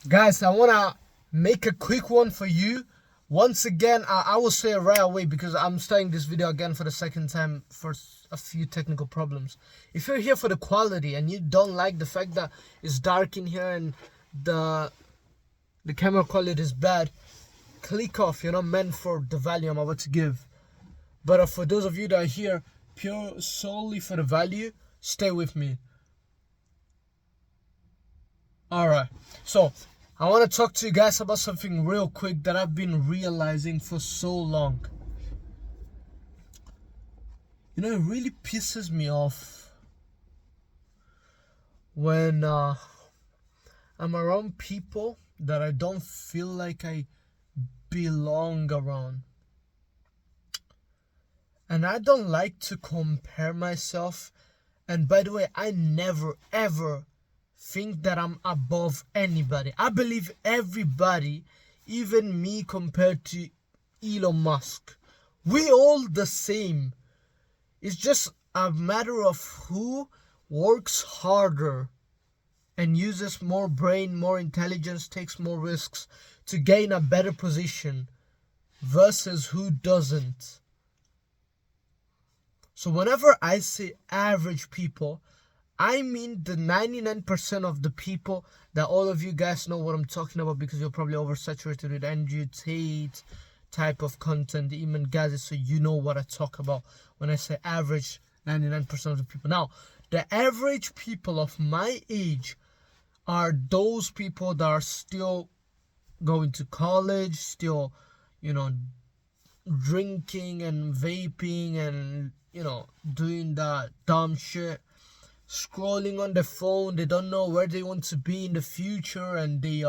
Guys, I want to make a quick one for you. Once again, I will say it right away because I'm starting this video again for the second time for a few technical problems. If you're here for the quality and you don't like the fact that it's dark in here and the camera quality is bad, click off. You're not meant for the value I'm about to give. But for those of you that are here pure solely for the value, stay with me. Alright, so I want to talk to you guys about something real quick that I've been realizing for so long. You know, it really pisses me off when I'm around people that I don't feel like I belong around. And I don't like to compare myself. And by the way, I never ever think that I'm above anybody. I believe everybody, even me compared to Elon Musk, we all the same. It's just a matter of who works harder and uses more brain, more intelligence, takes more risks to gain a better position versus who doesn't. So whenever I say average people, I mean the 99% of the people that all of you guys know what I'm talking about because you're probably oversaturated with Andrew Tate type of content, even guys, so you know what I talk about when I say average 99% of the people. Now, the average people of my age are those people that are still going to college, still, drinking and vaping and, doing that dumb shit, scrolling on the phone. They don't know where they want to be in the future and they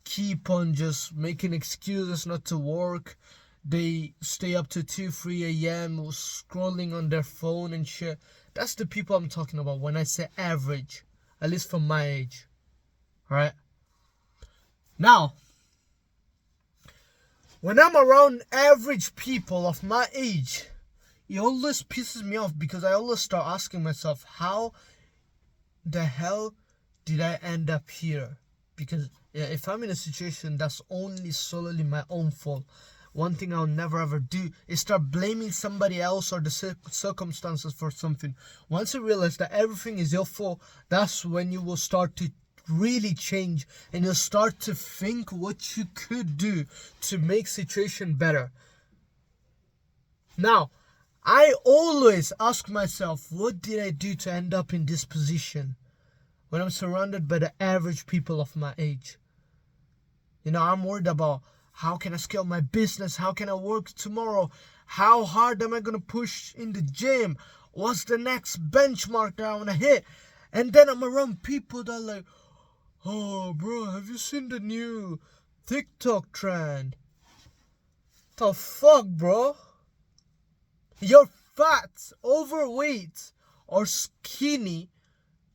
keep on just making excuses not to work. They stay up to 2-3 a.m. scrolling on their phone and shit. That's the people I'm talking about when I say average, at least for my age. Alright? Now, when I'm around average people of my age, it always pisses me off because I always start asking myself, how the hell did I end up here? Because if I'm in a situation that's only solely my own fault, one thing I'll never ever do is start blaming somebody else or the circumstances for something. Once you realize that everything is your fault, that's when you will start to really change and you'll start to think what you could do to make situation better. Now, I always ask myself, what did I do to end up in this position when I'm surrounded by the average people of my age? I'm worried about how can I scale my business? How can I work tomorrow? How hard am I going to push in the gym? What's the next benchmark that I want to hit? And then I'm around people that are like, oh, bro, have you seen the new TikTok trend? The fuck, bro? You're fat, overweight, or skinny.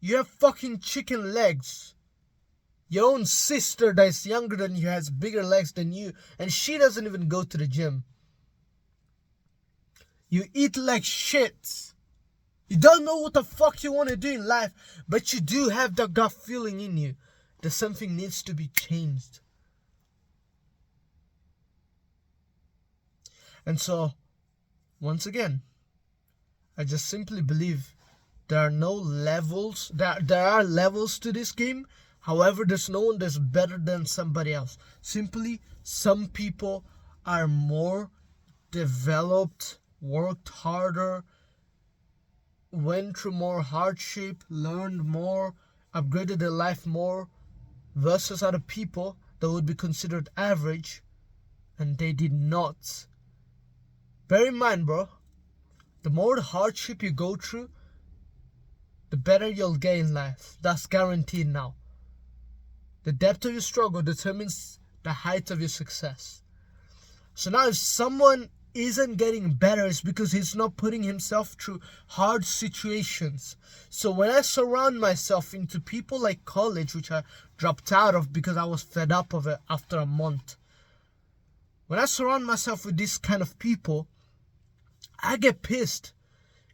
You have fucking chicken legs. Your own sister that is younger than you has bigger legs than you, and she doesn't even go to the gym. You eat like shit. You don't know what the fuck you want to do in life, but you do have that gut feeling in you that something needs to be changed. And so, once again, I just simply believe there are no levels. There are levels to this game. However, there's no one that's better than somebody else. Simply, some people are more developed, worked harder, went through more hardship, learned more, upgraded their life more, versus other people that would be considered average, and they did not. Bear in mind, bro, the more hardship you go through, the better you'll get in life. That's guaranteed now. The depth of your struggle determines the height of your success. So now if someone isn't getting better, it's because he's not putting himself through hard situations. So when I surround myself into people like college, which I dropped out of because I was fed up of it after a month. When I surround myself with this kind of people, I get pissed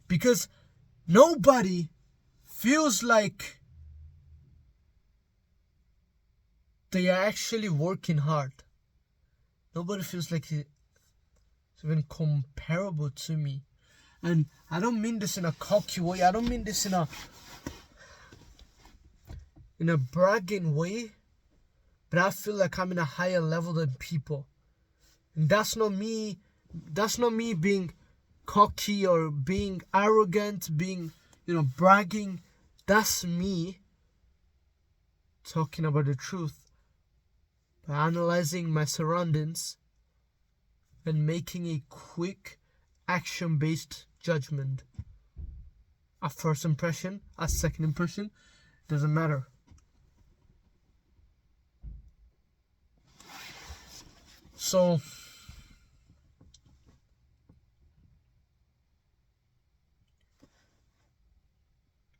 because nobody feels like they are actually working hard. Nobody feels like it's even comparable to me. And I don't mean this in a cocky way. I don't mean this in a bragging way. But I feel like I'm in a higher level than people. And that's not me being cocky or being arrogant, being, bragging. That's me talking about the truth by analyzing my surroundings and making a quick action-based judgment. A first impression, a second impression, doesn't matter. So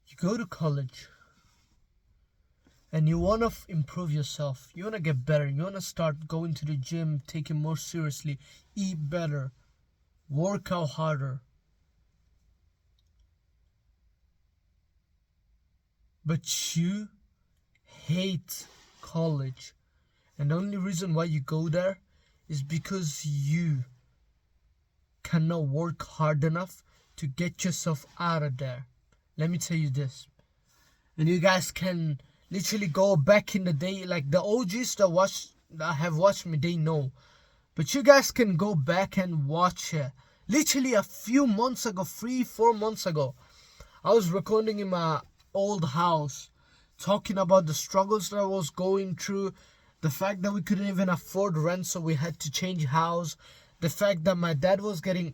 you go to college and you want to improve yourself. You want to get better. You want to start going to the gym, take it more seriously, eat better, work out harder. But you hate college. And the only reason why you go there is because you cannot work hard enough to get yourself out of there. Let me tell you this. And you guys can literally go back in the day, like the OGs that have watched me, they know. But you guys can go back and watch it. Literally a few months ago, 3-4 months ago, I was recording in my old house, talking about the struggles that I was going through, the fact that we couldn't even afford rent, so we had to change house, the fact that my dad was getting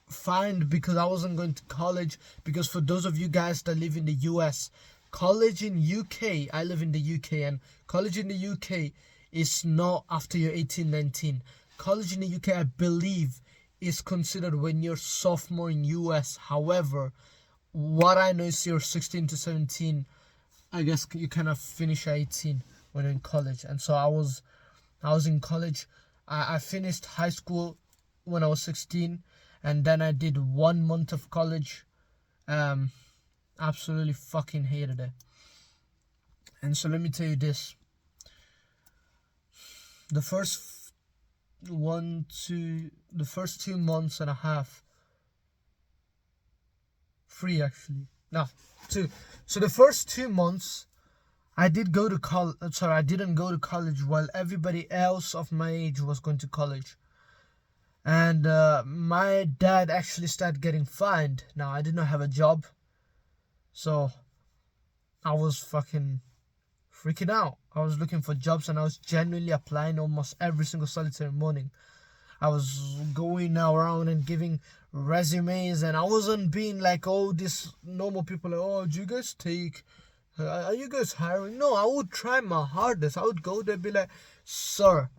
fined because I wasn't going to college, because for those of you guys that live in the US, college in UK, I live in the UK, and college in the UK is not after you're 18, 19. College in the UK, I believe, is considered when you're sophomore in US. However, what I know is you're 16 to 17. I guess you kind of finish at 18 when you're in college. And so I was in college. I finished high school when I was 16, and then I did 1 month of college. Absolutely fucking hated it. And so let me tell you this. The first 2 months and a half, 3 actually. No, 2. So the first 2 months, I didn't go to college while everybody else of my age was going to college. And my dad actually started getting fined. Now, I did not have a job, so I was fucking freaking out. I was looking for jobs, and I was genuinely applying almost every single solitary morning. I was going around and giving resumes, and I wasn't being like all these normal people, like, oh, do you guys are you guys hiring? No, I would try my hardest. I would go there and be like, sir,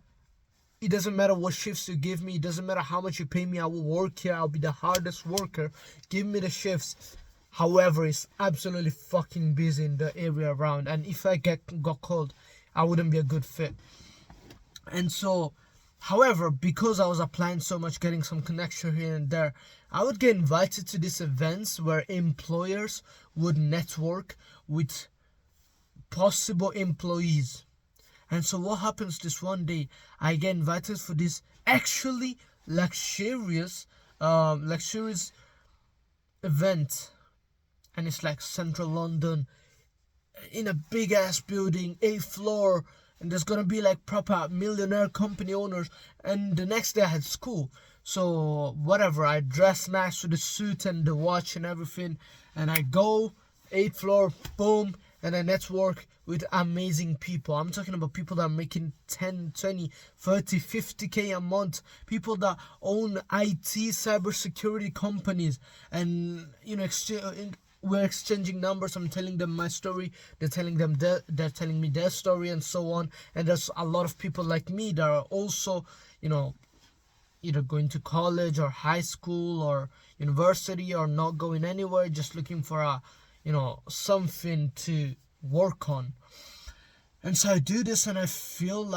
it doesn't matter what shifts you give me. It doesn't matter how much you pay me. I will work here. I'll be the hardest worker. Give me the shifts. However, it's absolutely fucking busy in the area around. And if I got called, I wouldn't be a good fit. And so, however, because I was applying so much, getting some connection here and there, I would get invited to these events where employers would network with possible employees. And so what happens this one day, I get invited for this actually luxurious event. And it's like central London, in a big ass building, 8th floor, and there's gonna be like proper millionaire company owners. And the next day I had school, so whatever, I dress nice with the suit and the watch and everything, and I go 8th floor, boom, and I network with amazing people. I'm talking about people that are making 10, 20, 30, 50k a month, people that own IT, cybersecurity companies, and we're exchanging numbers. I'm telling them my story, they're telling me their story, and so on. And there's a lot of people like me that are also, either going to college or high school or university, or not going anywhere, just looking for something to work on. And so I do this, and I feel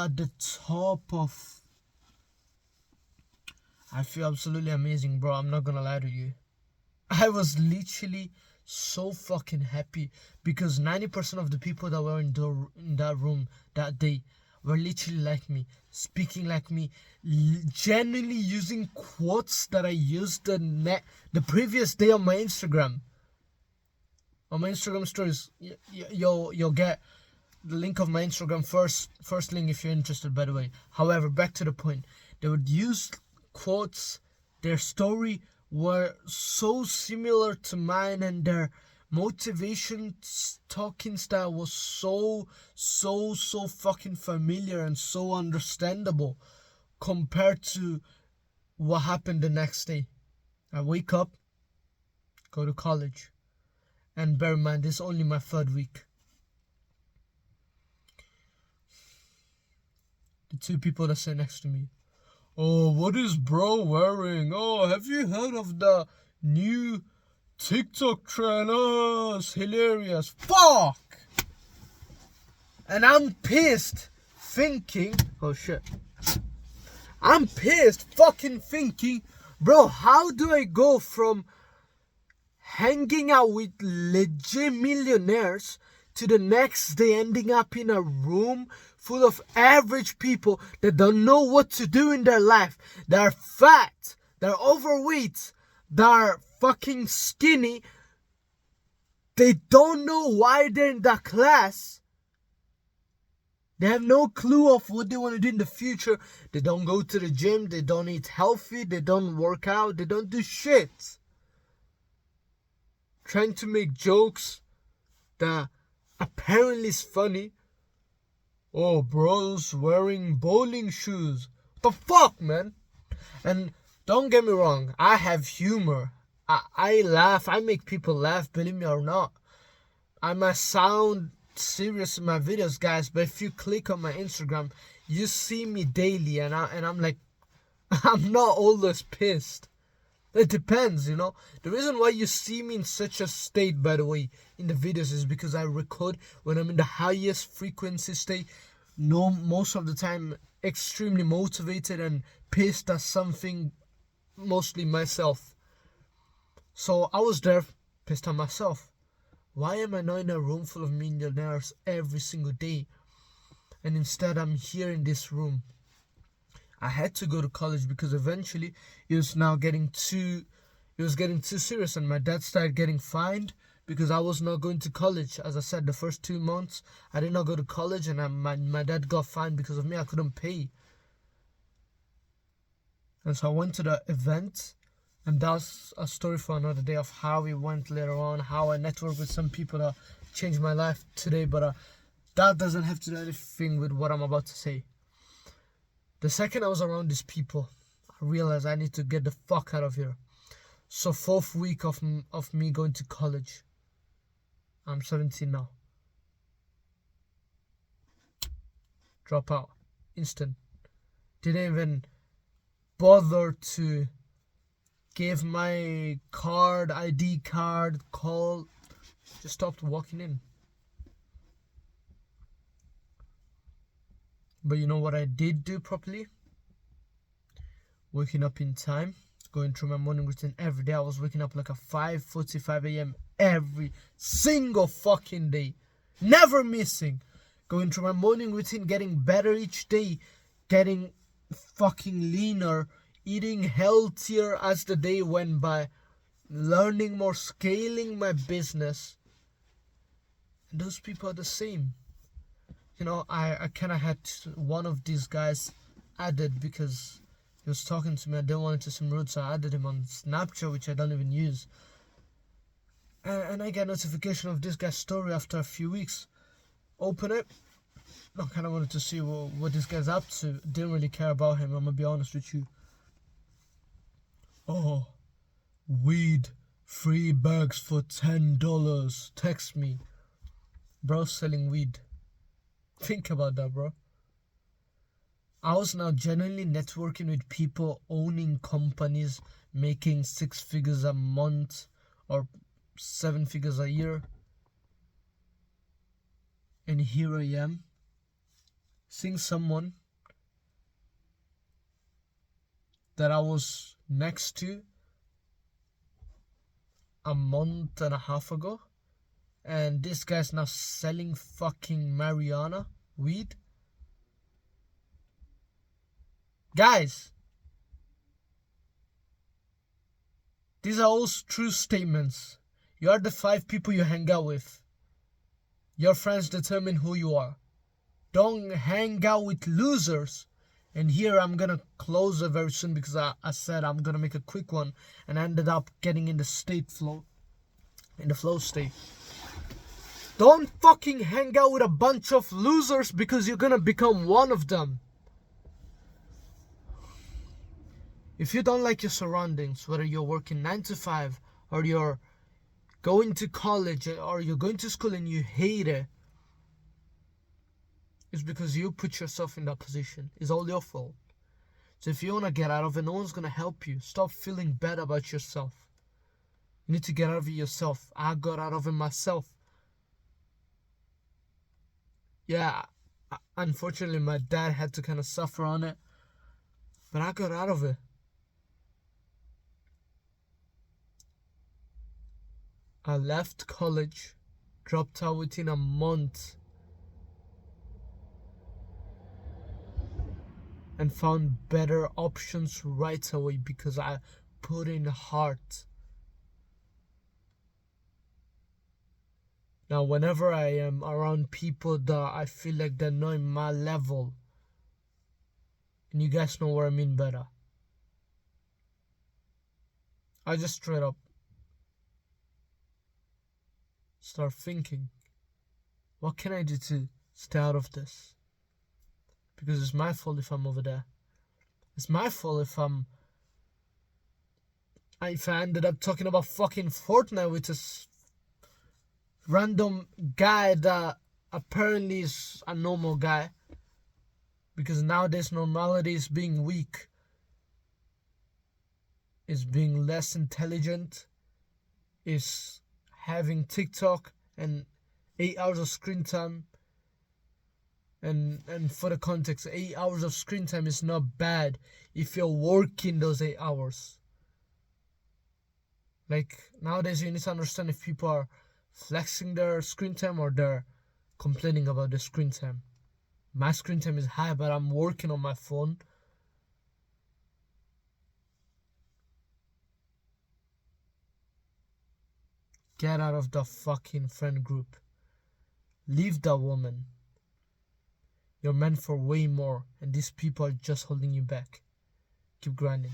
absolutely amazing, bro. I'm not gonna lie to you. I was literally so fucking happy, because 90% of the people that were in that room that day were literally like me, speaking like me, genuinely using quotes that I used the previous day on my Instagram. On my Instagram stories, you'll get the link of my Instagram first link if you're interested, by the way. However, back to the point. They would use quotes. Their story were so similar to mine, and their motivation talking style was so fucking familiar and so understandable compared to what happened the next day. I wake up, go to college, and bear in mind, this is only my third week. The two people that sit next to me. Oh, what is bro wearing? Oh, have you heard of the new TikTok trend? Oh, it's hilarious. Fuck! And I'm pissed thinking, oh shit. I'm pissed fucking thinking, bro, how do I go from hanging out with legit millionaires to the next day ending up in a room full of average people that don't know what to do in their life? They're fat, they're overweight, they're fucking skinny, they don't know why they're in that class, they have no clue of what they want to do in the future, they don't go to the gym, they don't eat healthy, they don't work out, they don't do shit. Trying to make jokes that apparently is funny. Oh, bro's wearing bowling shoes. What the fuck, man? And don't get me wrong, I have humor. I laugh, I make people laugh, believe me or not. I might sound serious in my videos, guys, but if you click on my Instagram, you see me daily, and I'm like, I'm not always pissed. It depends, you know. The reason why you see me in such a state, by the way, in the videos is because I record when I'm in the highest frequency state. No, most of the time, extremely motivated and pissed at something, mostly myself. So I was there, pissed at myself. Why am I not in a room full of millionaires every single day? And instead I'm here in this room. I had to go to college because eventually it was getting too serious, and my dad started getting fined because I was not going to college. As I said, the first 2 months I did not go to college, and my dad got fined because of me. I couldn't pay. And so I went to the event, and that's a story for another day of how it went later on, how I networked with some people that changed my life today, but that doesn't have to do anything with what I'm about to say. The second I was around these people, I realized I need to get the fuck out of here. So 4th week of me going to college. I'm 17 now. Drop out. Instant. Didn't even bother to give my ID card, call. Just stopped walking in. But you know what I did do properly? Waking up in time, going through my morning routine every day. I was waking up like at 5:45 a.m. every single fucking day. Never missing. Going through my morning routine, getting better each day, getting fucking leaner, eating healthier as the day went by, learning more, scaling my business. And those people are the same. You know, I kind of had one of these guys added because he was talking to me. I didn't want it to seem rude, so I added him on Snapchat, which I don't even use. And I get a notification of this guy's story after a few weeks. Open it. I kind of wanted to see what this guy's up to. Didn't really care about him, I'm going to be honest with you. Oh, weed, 3 bags for $10. Text me. Bro selling weed. Think about that, bro. I was now genuinely networking with people owning companies, making 6 figures a month or 7 figures a year. And here I am, seeing someone that I was next to a month and a half ago. And this guy's now selling fucking marijuana, weed. Guys, these are all true statements. You are the 5 people you hang out with. Your friends determine who you are. Don't hang out with losers. And here I'm gonna close it very soon because I said I'm gonna make a quick one and I ended up getting in the flow state. Don't fucking hang out with a bunch of losers because you're gonna become one of them. If you don't like your surroundings, whether you're working 9 to 5 or you're going to college or you're going to school and you hate it, it's because you put yourself in that position. It's all your fault. So if you want to get out of it, no one's going to help you. Stop feeling bad about yourself. You need to get out of it yourself. I got out of it myself. Yeah, unfortunately my dad had to kind of suffer on it, but I got out of it. I left college, dropped out within a month, and found better options right away because I put in heart. Now, whenever I am around people that I feel like they're not in my level, and you guys know what I mean better, I just straight up start thinking, what can I do to stay out of this? Because it's my fault if I'm over there. It's my fault if I ended up talking about fucking Fortnite with this random guy that apparently is a normal guy. Because nowadays normality is being weak. Is being less intelligent. Is having TikTok and 8 hours of screen time. And for the context, 8 hours of screen time is not bad if you're working those 8 hours. Like, nowadays you need to understand if people are flexing their screen time or they're complaining about the screen time. My screen time is high, but I'm working on my phone. Get out of the fucking friend group. Leave that woman. You're meant for way more, and these people are just holding you back. Keep grinding.